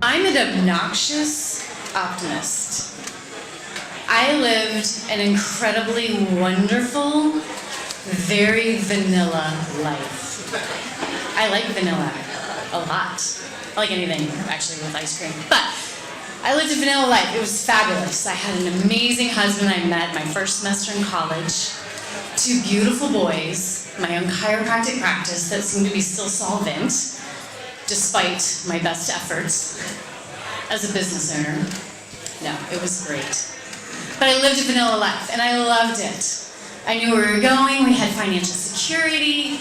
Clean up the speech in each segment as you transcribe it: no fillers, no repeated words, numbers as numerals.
I'm an obnoxious optimist. I lived an incredibly wonderful, very vanilla life. I like vanilla a lot. I like anything, actually, with ice cream. But I lived a vanilla life. It was fabulous. I had an amazing husband I met my first semester in college, 2 beautiful boys, my own chiropractic practice that seemed to be still solvent, despite my best efforts as a business owner. No, it was great. But I lived a vanilla life, and I loved it. I knew where we were going, we had financial security,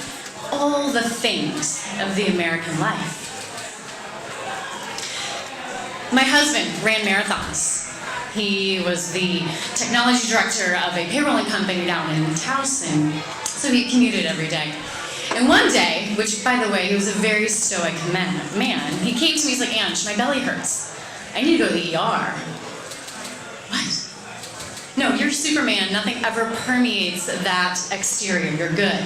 all the things of the American life. My husband ran marathons. He was the technology director of a payrolling company down in Towson, so he commuted every day. And one day, which by the way, he was a very stoic man, he came to me, he's like, Ange, my belly hurts. I need to go to the ER. What? No, you're Superman. Nothing ever permeates that exterior. You're good.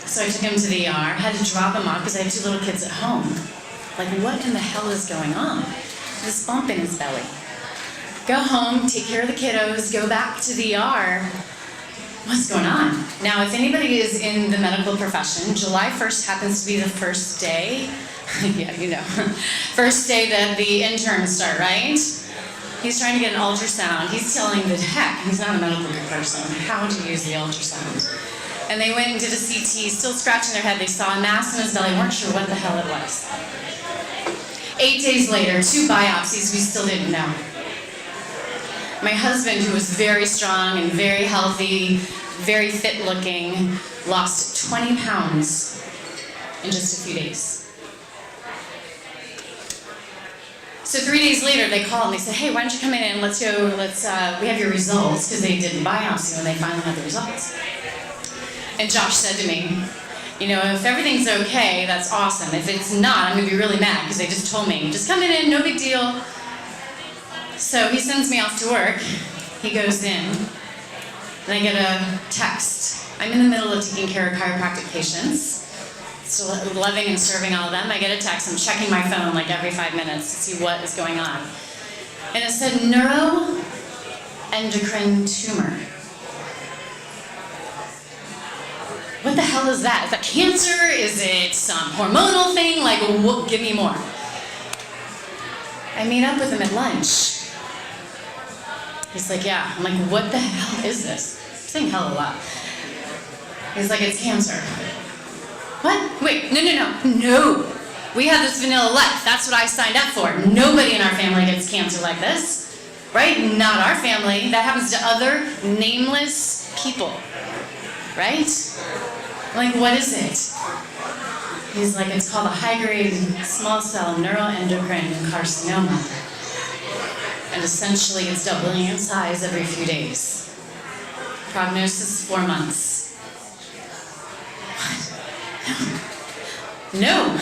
So I took him to the ER, had to drop him off because I have 2 little kids at home. Like, what in the hell is going on? This bump in his belly. Go home, take care of the kiddos, go back to the ER. What's going on? Now, if anybody is in the medical profession, July 1st happens to be the first day, yeah, you know, first day that the interns start, right? He's trying to get an ultrasound. He's telling the tech, he's not a medical person, how to use the ultrasound. And they went and did a CT, still scratching their head. They saw a mass in his belly, weren't sure what the hell it was. 8 days later, 2 biopsies, we still didn't know. My husband, who was very strong and very healthy, very fit looking, lost 20 pounds in just a few days. So 3 days later, they called and they said, hey, why don't you come in and we have your results, because they did the biopsy when they finally had the results. And Josh said to me, you know, if everything's okay, that's awesome. If it's not, I'm going to be really mad, because they just told me, just come in, no big deal. So he sends me off to work. He goes in, and I get a text. I'm in the middle of taking care of chiropractic patients. So loving and serving all of them, I get a text. I'm checking my phone like every 5 minutes to see what is going on. And it said neuroendocrine tumor. What the hell is that? Is that cancer? Is it some hormonal thing? Like, give me more. I meet up with him at lunch. He's like, yeah. I'm like, what the hell is this? I'm saying hell a lot. He's like, it's cancer. What? Wait, no. We have this vanilla life. That's what I signed up for. Nobody in our family gets cancer like this, right? Not our family. That happens to other nameless people, right? I'm like, what is it? He's like, it's called a high-grade small cell neuroendocrine carcinoma. And essentially, it's doubling in size every few days. Prognosis, 4 months. No.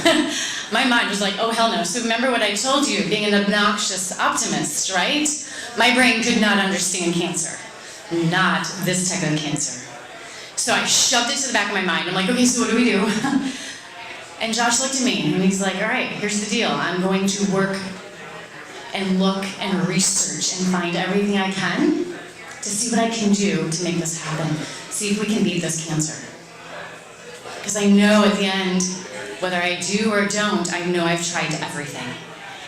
My mind was like, oh, hell no. So remember what I told you, being an obnoxious optimist, right? My brain could not understand cancer. Not this type of cancer. So I shoved it to the back of my mind. I'm like, okay, so what do we do? And Josh looked at me, and he's like, all right, here's the deal. I'm going to work and look and research and find everything I can to see what I can do to make this happen. See if we can beat this cancer. Because I know at the end, whether I do or don't, I know I've tried everything.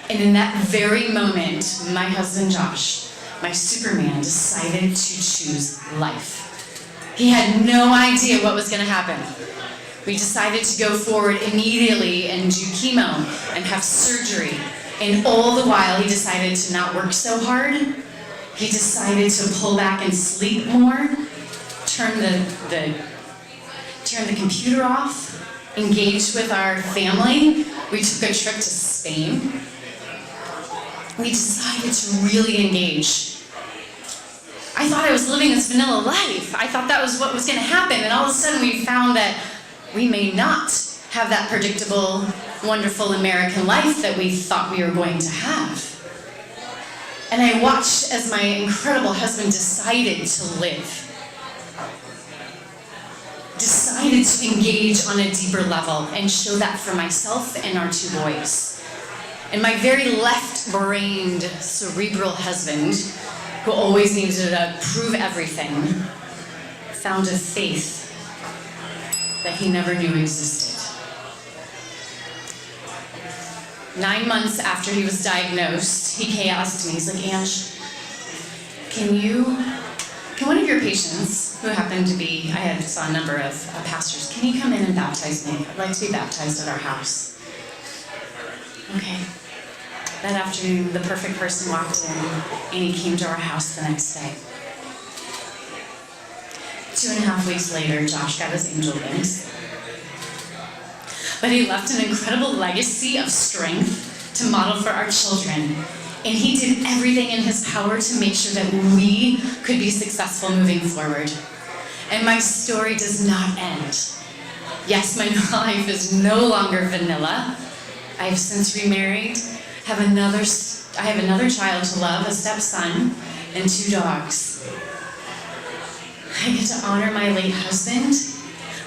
And in that very moment, my husband Josh, my Superman, decided to choose life. He had no idea what was going to happen. We decided to go forward immediately and do chemo and have surgery. And all the while, he decided to not work so hard. He decided to pull back and sleep more, turn the computer off, engage with our family. We took a trip to Spain. We decided to really engage. I thought I was living this vanilla life. I thought that was what was going to happen. And all of a sudden we found that we may not have that predictable, wonderful American life that we thought we were going to have. And I watched as my incredible husband decided to live. Decided decided to engage on a deeper level and show that for myself and our 2 boys. And my very left-brained, cerebral husband, who always needed to prove everything, found a faith that he never knew existed. 9 months after he was diagnosed, he asked me, he's like, Ange, can one of your patients, who happened to be, I saw a number of pastors, can you come in and baptize me? I'd like to be baptized at our house. Okay. That afternoon, the perfect person walked in, and he came to our house the next day. 2.5 weeks later, Josh got his angel wings. But he left an incredible legacy of strength to model for our children. And he did everything in his power to make sure that we could be successful moving forward. And my story does not end. Yes, my life is no longer vanilla. I have since remarried, I have another child to love, a stepson, and 2 dogs. I get to honor my late husband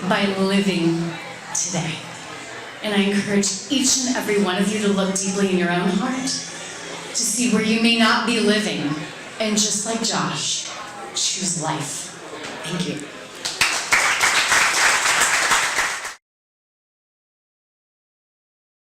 by living today. And I encourage each and every one of you to look deeply in your own heart, to see where you may not be living, and just like Josh, choose life. Thank you.